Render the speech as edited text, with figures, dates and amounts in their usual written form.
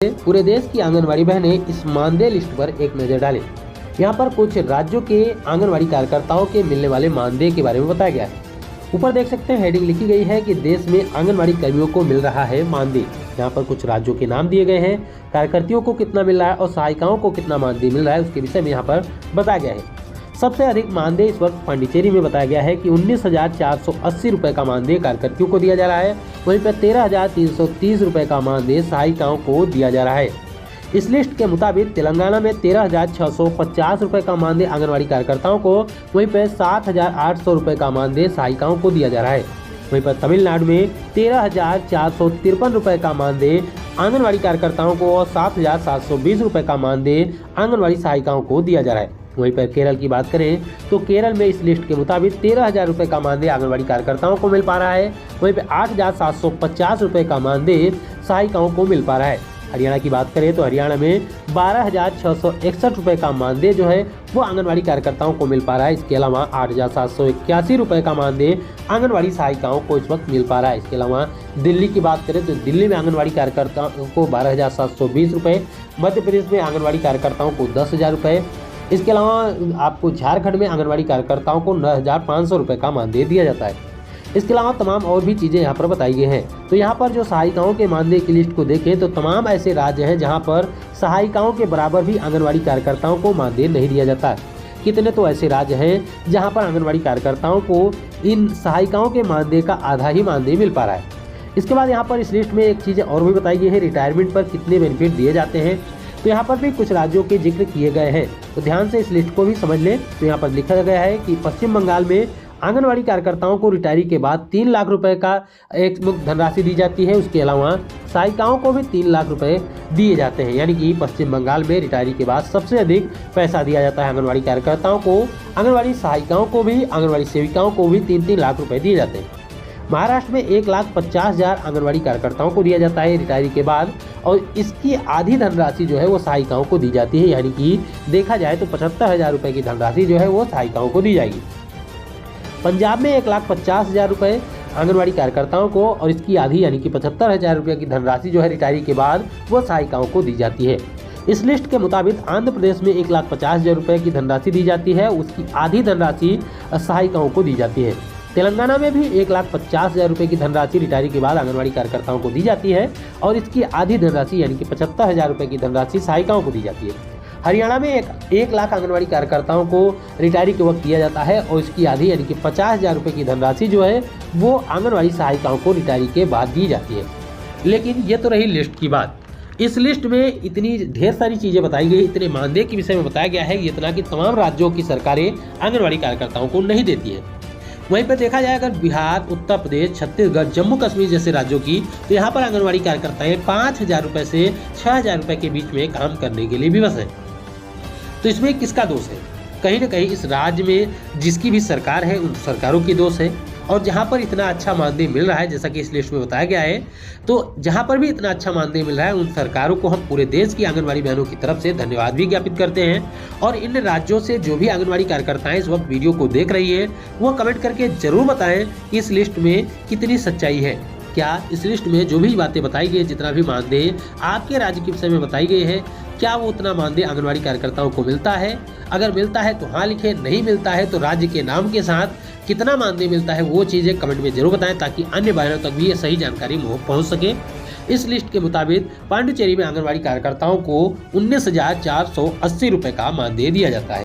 पूरे देश की आंगनवाड़ी बहनें इस मानदेय लिस्ट पर एक नजर डालें। यहाँ पर कुछ राज्यों के आंगनवाड़ी कार्यकर्ताओं के मिलने वाले मानदेय के बारे में बताया गया है। ऊपर देख सकते हैं हेडिंग लिखी गई है कि देश में आंगनवाड़ी कर्मियों को मिल रहा है मानदेय। यहाँ पर कुछ राज्यों के नाम दिए गए हैं, कार्यकर्तियों को कितना मिल रहा है और सहायिकाओं को कितना मानदेय मिल रहा है उसके विषय में यहाँ पर बताया गया है। सबसे अधिक मानदेय इस वक्त पांडिचेरी में बताया गया है कि 19,480 रुपए का मानदेय कार्यकर्तियों को दिया जा रहा है। वहीं पर 13,330 रुपए का मानदेय सहायिकाओं को दिया जा रहा है। इस लिस्ट के मुताबिक तेलंगाना में 13,650 रुपए का मानदेय आंगनवाड़ी कार्यकर्ताओं को, वहीं पर 7,800 रुपए का मानदेय सहायिकाओं को दिया जा रहा है। वहीं पर तमिलनाडु में 13,453 रुपए का मानदेय आंगनवाड़ी कार्यकर्ताओं को और 7,720 रुपए का मानदेय आंगनवाड़ी सहायिकाओं को दिया जा रहा है। वहीं पर केरल की बात करें तो केरल में इस लिस्ट के मुताबिक 13,000 रुपए का मानदेय आंगनवाड़ी कार्यकर्ताओं को मिल पा रहा है। वहीं पर 8,750 रुपए का मानदेय सहायिकाओं को मिल पा रहा है। हरियाणा की बात करें तो हरियाणा में 12,661 रुपए का मानदेय जो है वो आंगनवाड़ी कार्यकर्ताओं को मिल पा रहा है। इसके अलावा 8,781 रुपए का मानदेय आंगनवाड़ी सहायिकाओं को इस वक्त मिल पा रहा है। इसके अलावा दिल्ली की बात करें तो दिल्ली में आंगनवाड़ी कार्यकर्ताओं को 12,720 रुपए, मध्य प्रदेश में आंगनवाड़ी कार्यकर्ताओं को 10,000 रुपए, इसके अलावा आपको झारखंड में आंगनवाड़ी कार्यकर्ताओं को 9,500 रुपए का मानदेय दिया जाता है। इसके अलावा तमाम और भी चीज़ें यहाँ पर बताई गई हैं। तो यहाँ पर जो सहायिकाओं के मानदेय की लिस्ट को देखें तो तमाम ऐसे राज्य हैं जहाँ पर सहायिकाओं के बराबर भी आंगनवाड़ी कार्यकर्ताओं को मानदेय नहीं दिया जाता। कितने तो ऐसे राज्य हैं जहाँ पर आंगनवाड़ी कार्यकर्ताओं को इन सहायिकाओं के मानदेय का आधा ही मानदेय मिल पा रहा है। इसके बाद यहाँ पर इस लिस्ट में एक चीज़ और भी बताई गई है, रिटायरमेंट पर कितने बेनिफिट दिए जाते हैं। तो यहाँ पर भी कुछ राज्यों के जिक्र किए गए हैं, तो ध्यान से इस लिस्ट को भी समझ लें। तो यहाँ पर लिखा गया है कि पश्चिम बंगाल में आंगनवाड़ी कार्यकर्ताओं को रिटायरी के बाद 3 लाख रुपए का एक मुक्त धनराशि दी जाती है। उसके अलावा सहायिकाओं को भी 3 लाख रुपए दिए जाते हैं। यानी कि पश्चिम बंगाल में रिटायरी के बाद सबसे अधिक पैसा दिया जाता है आंगनवाड़ी कार्यकर्ताओं को। आंगनवाड़ी सहायिकाओं को भी, आंगनवाड़ी सेविकाओं को भी 3-3 लाख रुपए दिए जाते हैं। महाराष्ट्र में 1,50,000 आंगनवाड़ी कार्यकर्ताओं को दिया जाता है रिटायरी के बाद, और इसकी आधी धनराशि जो है वो सहायिकाओं को दी जाती है। यानी कि देखा जाए तो 75,000 रुपए की धनराशि जो है वो सहायिकाओं को दी जाएगी। पंजाब में 1,50,000 रुपए आंगनवाड़ी कार्यकर्ताओं को, और इसकी आधी यानी कि 75,000 रुपए की धनराशि जो है रिटायरी के बाद वो सहायिकाओं को दी जाती है। इस लिस्ट के मुताबिक आंध्र प्रदेश में 1,50,000 रुपए की धनराशि दी जाती है, उसकी आधी धनराशि सहायिकाओं को दी जाती है। तेलंगाना में भी 1,50,000 रुपए की धनराशि रिटायरी के बाद आंगनवाड़ी कार्यकर्ताओं को दी जाती है, और इसकी आधी धनराशि यानी कि 75,000 रुपए की धनराशि सहायिकाओं को दी जाती है। हरियाणा में 1 लाख आंगनवाड़ी कार्यकर्ताओं को रिटायरी के वक्त दिया जाता है, और इसकी आधी यानी कि 50,000 रुपए की धनराशि जो है वो आंगनवाड़ी सहायिकाओं को रिटायरी के बाद दी जाती है। लेकिन ये तो रही लिस्ट की बात। इस लिस्ट में इतनी ढेर सारी चीज़ें बताई गई, इतने मानदेय के विषय में बताया गया है, इतना कि तमाम राज्यों की सरकारें आंगनवाड़ी कार्यकर्ताओं को नहीं देती है। वहीं पर देखा जाए अगर बिहार, उत्तर प्रदेश, छत्तीसगढ़, जम्मू कश्मीर जैसे राज्यों की, तो यहाँ पर आंगनवाड़ी कार्यकर्ताएं 5,000 रुपए से 6,000 रुपए के बीच में काम करने के लिए विवश हैं। तो इसमें किसका दोष है? कहीं ना कहीं इस राज्य में जिसकी भी सरकार है उन सरकारों की दोष है। और जहाँ पर इतना अच्छा मानदेय मिल रहा है, जैसा कि इस लिस्ट में बताया गया है, तो जहाँ पर भी इतना अच्छा मानदेय मिल रहा है उन सरकारों को हम पूरे देश की आंगनवाड़ी बहनों की तरफ से धन्यवाद भी ज्ञापित करते हैं। और इन राज्यों से जो भी आंगनवाड़ी कार्यकर्ताएं इस वक्त वीडियो को देख रही है वो कमेंट करके जरूर बताएं कि इस लिस्ट में कितनी सच्चाई है। क्या इस लिस्ट में जो भी बातें बताई गई, जितना भी मानदेय आपके राज्य के विषय में बताई गई है, क्या वो उतना मानदेय आंगनवाड़ी कार्यकर्ताओं को मिलता है? अगर मिलता है तो हाँ लिखें, नहीं मिलता है तो राज्य के नाम के साथ कितना मानदेय मिलता है वो चीज़ें कमेंट में जरूर बताएं, ताकि अन्य बहनों तक भी ये सही जानकारी पहुंच सके। इस लिस्ट के मुताबिक पांडिचेरी में आंगनवाड़ी कार्यकर्ताओं को 19,480 रुपए का मानदेय दिया जाता है।